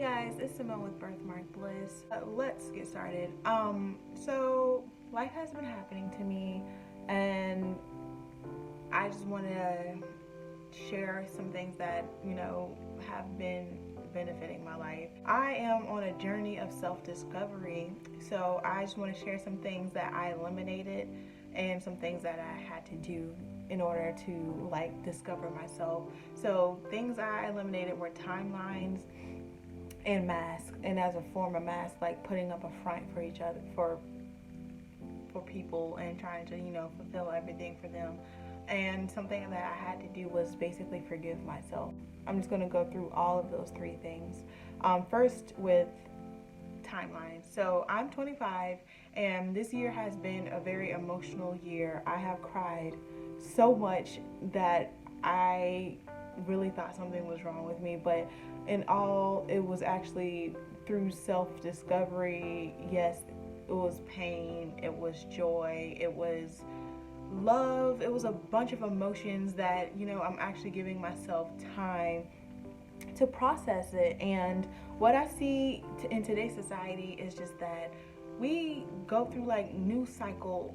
Hey guys, it's Simone with Birthmark Bliss. Let's get started. So life has been happening to me, and I just want to share some things that have been benefiting my life. I am on a journey of self-discovery, so I just want to share some things that I eliminated and some things that I had to do in order to discover myself. So things I eliminated were timelines and masks, and as a form of mask, like putting up a front for each other, for people, and trying to fulfill everything for them. And something that I had to do was basically forgive myself. I'm just going to go through all of those three things. First, with timeline. So I'm 25, and this year has been a very emotional year. I have cried so much that I really thought something was wrong with me, but in all, it was actually through self-discovery. Yes, it was pain, it was joy, it was love, it was a bunch of emotions that I'm actually giving myself time to process it. And what I see in today's society is just that we go through like news cycle,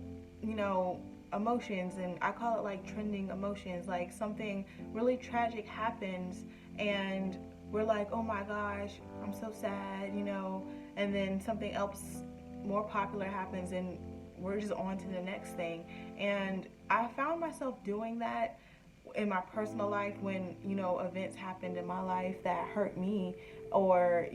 emotions, and I call it like trending emotions. Like something really tragic happens, and we're like, oh my gosh, I'm so sad, and then something else more popular happens, and we're just on to the next thing. And I found myself doing that in my personal life when events happened in my life that hurt me, or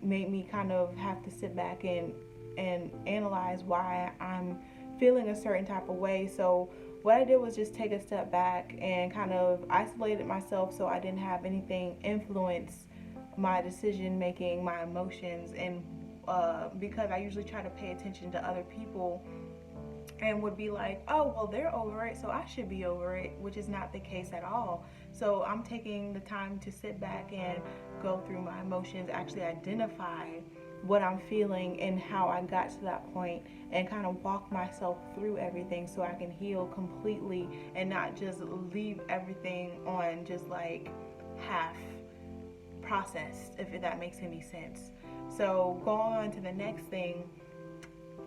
made me kind of have to sit back and analyze why I'm feeling a certain type of way. So what I did was just take a step back and kind of isolated myself so I didn't have anything influence my decision making, my emotions. And because I usually try to pay attention to other people and would be like, oh, well, they're over it, so I should be over it, which is not the case at all. So I'm taking the time to sit back and go through my emotions, actually identify what I'm feeling and how I got to that point, and kind of walk myself through everything so I can heal completely and not just leave everything on just like half processed, if that makes any sense. So going on to the next thing,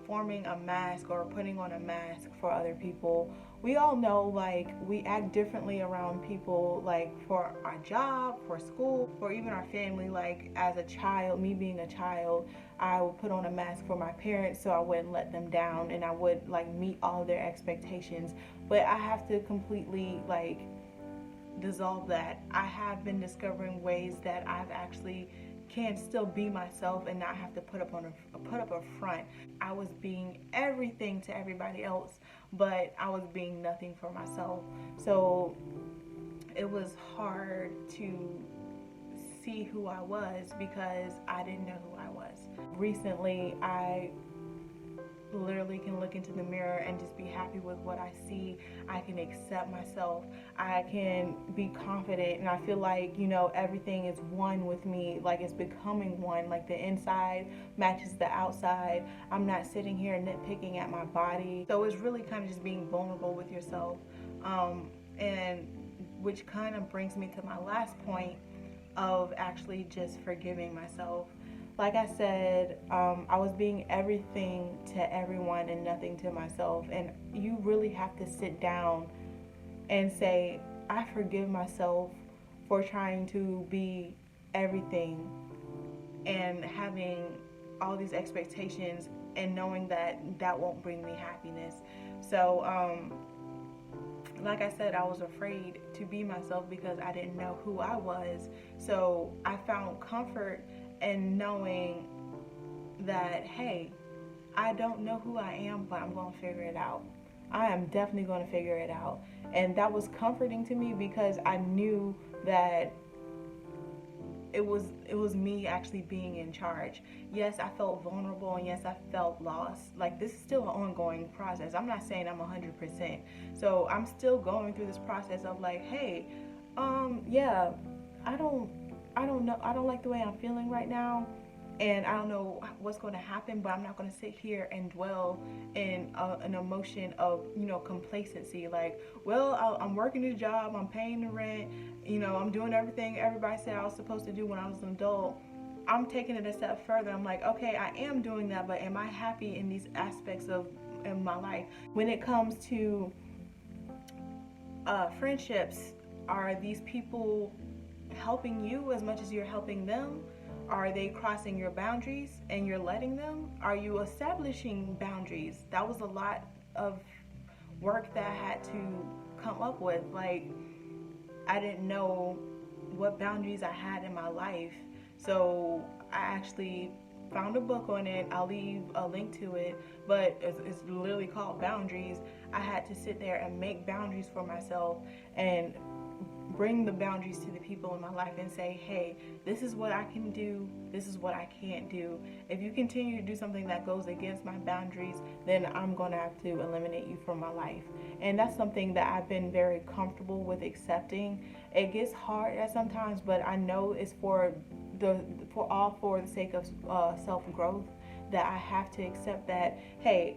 forming a mask or putting on a mask for other people. We all know, like, we act differently around people, like for our job, for school, or even our family. Like as a child, me being a child, I would put on a mask for my parents so I wouldn't let them down, and I would like meet all their expectations. But I have to completely like dissolve that. I have been discovering ways that I've actually can still be myself and not have to put up a front. I was being everything to everybody else, but I was being nothing for myself. So it was hard to see who I was because I didn't know who I was. Recently, I literally can look into the mirror and just be happy with what I see. I can accept myself. I can be confident, and I feel like, everything is one with me, like it's becoming one, like the inside matches the outside. I'm not sitting here nitpicking at my body. So it's really kind of just being vulnerable with yourself. And which kind of brings me to my last point of actually just forgiving myself. Like I said, I was being everything to everyone and nothing to myself. And you really have to sit down and say, I forgive myself for trying to be everything and having all these expectations and knowing that that won't bring me happiness. So, like I said, I was afraid to be myself because I didn't know who I was. So I found comfort in knowing that, hey, I don't know who I am, but I'm going to figure it out. I am definitely going to figure it out. And that was comforting to me because I knew that it was me actually being in charge. Yes, I felt vulnerable, and yes, I felt lost. Like, this is still an ongoing process. I'm not saying I'm 100%. So I'm still going through this process of like, hey, yeah, I don't know. I don't like the way I'm feeling right now, and I don't know what's going to happen, but I'm not going to sit here and dwell in an emotion of complacency. Like, well, I'm working a job, I'm paying the rent, I'm doing everything everybody said I was supposed to do when I was an adult, I'm taking it a step further. I'm like, okay, I am doing that, but am I happy in these aspects of in my life? When it comes to friendships, are these people helping you as much as you're helping them? Are they crossing your boundaries and you're letting them? Are you establishing boundaries? That was a lot of work that I had to come up with. Like, I didn't know what boundaries I had in my life. So I actually found a book on it. I'll leave a link to it, but it's literally called Boundaries. I had to sit there and make boundaries for myself and bring the boundaries to the people in my life and say, hey, this is what I can do, this is what I can't do. If you continue to do something that goes against my boundaries, then I'm going to have to eliminate you from my life. And that's something that I've been very comfortable with accepting. It gets hard at sometimes, but I know it's for the sake of self-growth, that I have to accept that, hey,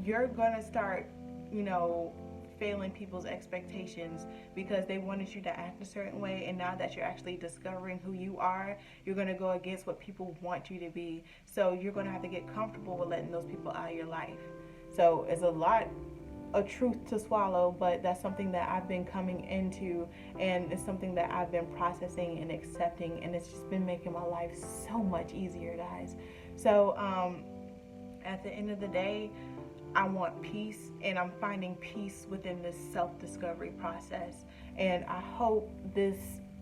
you're going to start, you know, failing people's expectations because they wanted you to act a certain way, and now that you're actually discovering who you are, you're going to go against what people want you to be. So you're going to have to get comfortable with letting those people out of your life. So it's a lot of truth to swallow, but that's something that I've been coming into, and it's something that I've been processing and accepting, and it's just been making my life so much easier, guys. So at the end of the day, I want peace, and I'm finding peace within this self-discovery process. And I hope this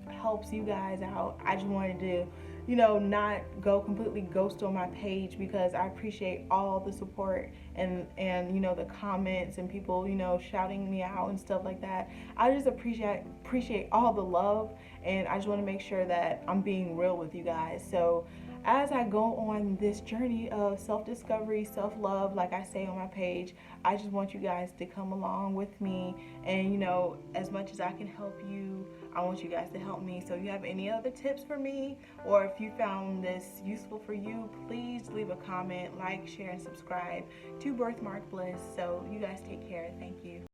helps you guys out. I just wanted to, you know, not go completely ghost on my page, because I appreciate all the support and you know, the comments and people, you know, shouting me out and stuff like that. I just appreciate all the love, and I just want to make sure that I'm being real with you guys. So as I go on this journey of self-discovery, self-love, like I say on my page, I just want you guys to come along with me. And, you know, as much as I can help you, I want you guys to help me. So if you have any other tips for me, or if you found this useful for you, please leave a comment, like, share, and subscribe to Birthmark Bliss. So you guys take care. Thank you.